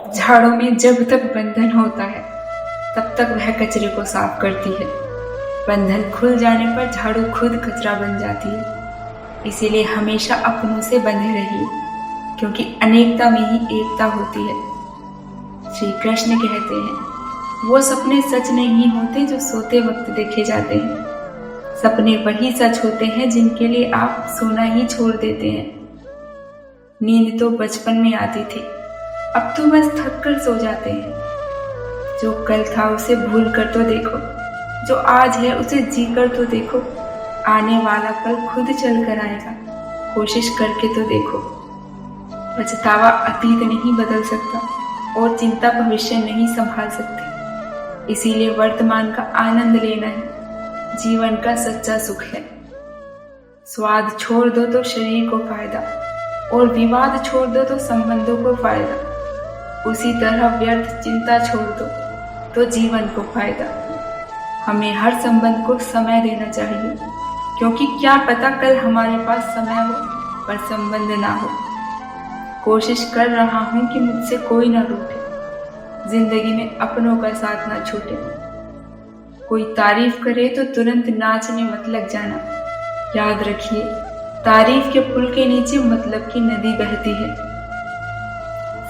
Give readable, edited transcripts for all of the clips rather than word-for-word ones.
झाड़ों में जब तक बंधन होता है तब तक वह कचरे को साफ करती है। बंधन खुल जाने पर झाड़ू खुद कचरा बन जाती है। इसीलिए हमेशा अपनों से बंधे रहिए, क्योंकि अनेकता में ही एकता होती है। श्री कृष्ण कहते हैं, वो सपने सच नहीं होते जो सोते वक्त देखे जाते हैं। सपने वही सच होते हैं जिनके लिए आप सोना ही छोड़ देते हैं। नींद तो बचपन में आती थी, अब तो बस थक कर सो जाते हैं। जो कल था उसे भूल कर तो देखो, जो आज है उसे जी कर तो देखो। आने वाला कल खुद चल कर आएगा, कोशिश करके तो देखो। पछतावा अतीत नहीं बदल सकता और चिंता भविष्य नहीं संभाल सकती। इसीलिए वर्तमान का आनंद लेना है जीवन का सच्चा सुख है। स्वाद छोड़ दो तो शरीर को फायदा, और विवाद छोड़ दो तो संबंधों को फायदा। उसी तरह व्यर्थ चिंता छोड़ दो तो जीवन को फायदा। हमें हर संबंध को समय देना चाहिए, क्योंकि क्या पता कल हमारे पास समय हो पर संबंध ना हो। कोशिश कर रहा हूं कि मुझसे कोई ना रूठे, जिंदगी में अपनों का साथ ना छूटे। कोई तारीफ करे तो तुरंत नाचने मत लग जाना। याद रखिए, तारीफ के पुल के नीचे मतलब की नदी बहती है।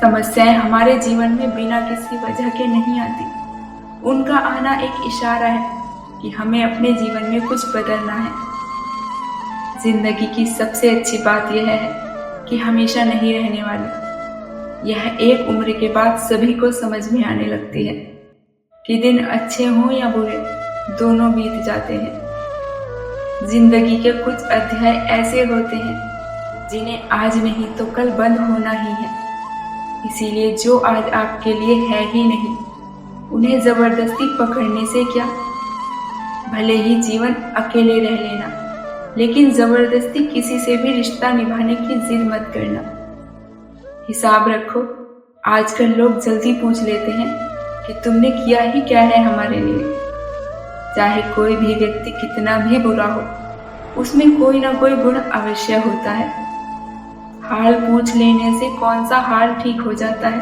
समस्याएं हमारे जीवन में बिना किसी वजह के नहीं आती। उनका आना एक इशारा है कि हमें अपने जीवन में कुछ बदलना है। जिंदगी की सबसे अच्छी बात यह है कि हमेशा नहीं रहने वाली। यह एक उम्र के बाद सभी को समझ में आने लगती है कि दिन अच्छे हों या बुरे, दोनों बीत जाते हैं। जिंदगी के कुछ अध्याय ऐसे होते हैं जिन्हें आज नहीं तो कल बंद होना ही है। इसीलिए जो आज आपके लिए है ही नहीं, उन्हें जबरदस्ती पकड़ने से क्या। भले ही जीवन अकेले रह लेना, लेकिन जबरदस्ती किसी से भी रिश्ता निभाने की जिद मत करना। हिसाब रखो, आजकल लोग जल्दी पूछ लेते हैं कि तुमने किया ही क्या है हमारे लिए। चाहे कोई भी व्यक्ति कितना भी बुरा हो, उसमें कोई ना कोई गुण अवश्य होता है। हाल पूछ लेने से कौन सा हाल ठीक हो जाता है।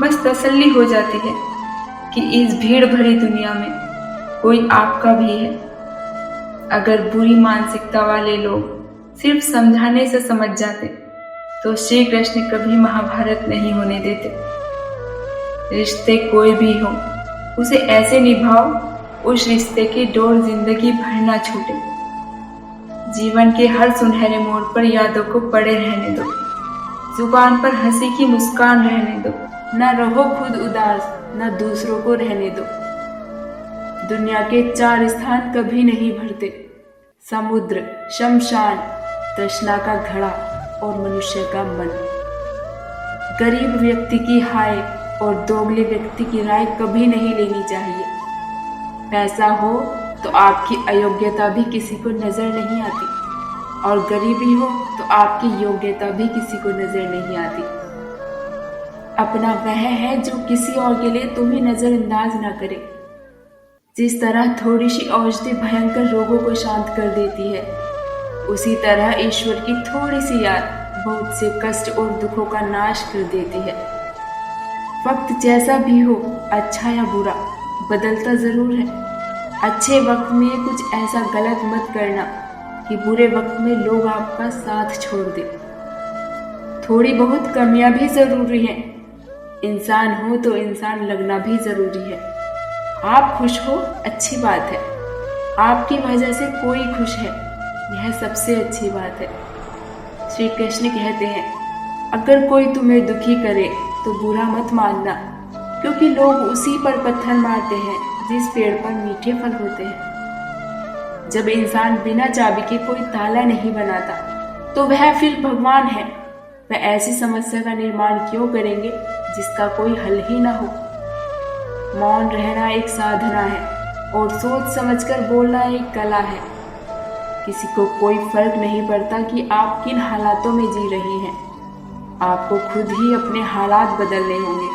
बस तसल्ली हो जाती है कि इस भीड़ भरी दुनिया में कोई आपका भी है। अगर बुरी मानसिकता वाले लोग सिर्फ समझाने से समझ जाते तो श्री कृष्ण कभी महाभारत नहीं होने देते। रिश्ते कोई भी हो, उसे ऐसे निभाओ उस रिश्ते की डोर जिंदगी भर ना छूटे। जीवन के हर सुनहरे मोड़ पर यादों को पड़े रहने दो। जुबान पर हंसी की मुस्कान रहने दो। न रहो खुद उदास, न दूसरों को रहने दो। दुनिया के 4 स्थान कभी नहीं भरते, समुद्र, शमशान, तृष्णा का घड़ा और मनुष्य का मन। गरीब व्यक्ति की हाय और दोगले व्यक्ति की राय कभी नहीं लेनी चाहिए। पैसा हो तो आपकी अयोग्यता भी किसी को नजर नहीं आती, और गरीबी हो तो आपकी योग्यता भी किसी को नजर नहीं आती। अपना वह है जो किसी और के लिए तुम्हें नजरअंदाज ना करे। जिस तरह थोड़ी सी औषधि भयंकर रोगों को शांत कर देती है, उसी तरह ईश्वर की थोड़ी सी याद बहुत से कष्ट और दुखों का नाश कर देती है। वक्त जैसा भी हो, अच्छा या बुरा, बदलता जरूर है। अच्छे वक्त में कुछ ऐसा गलत मत करना कि बुरे वक्त में लोग आपका साथ छोड़ दे। थोड़ी बहुत कमियां भी जरूरी हैं। इंसान हो तो इंसान लगना भी जरूरी है। आप खुश हो, अच्छी बात है। आपकी वजह से कोई खुश है, यह सबसे अच्छी बात है। श्री कृष्ण कहते हैं, अगर कोई तुम्हें दुखी करे तो बुरा मत मानना, क्योंकि लोग उसी पर पत्थर मारते हैं जिस पेड़ पर मीठे फल होते हैं। जब इंसान बिना चाबी के कोई ताला नहीं बनाता तो वह फिर भगवान है। वह ऐसी समस्या का निर्माण क्यों करेंगे जिसका कोई हल ही ना हो। मौन रहना एक साधना है और सोच समझकर बोलना एक कला है। किसी को कोई फर्क नहीं पड़ता कि आप किन हालातों में जी रहे हैं। आपको खुद ही अपने हालात बदलने होंगे।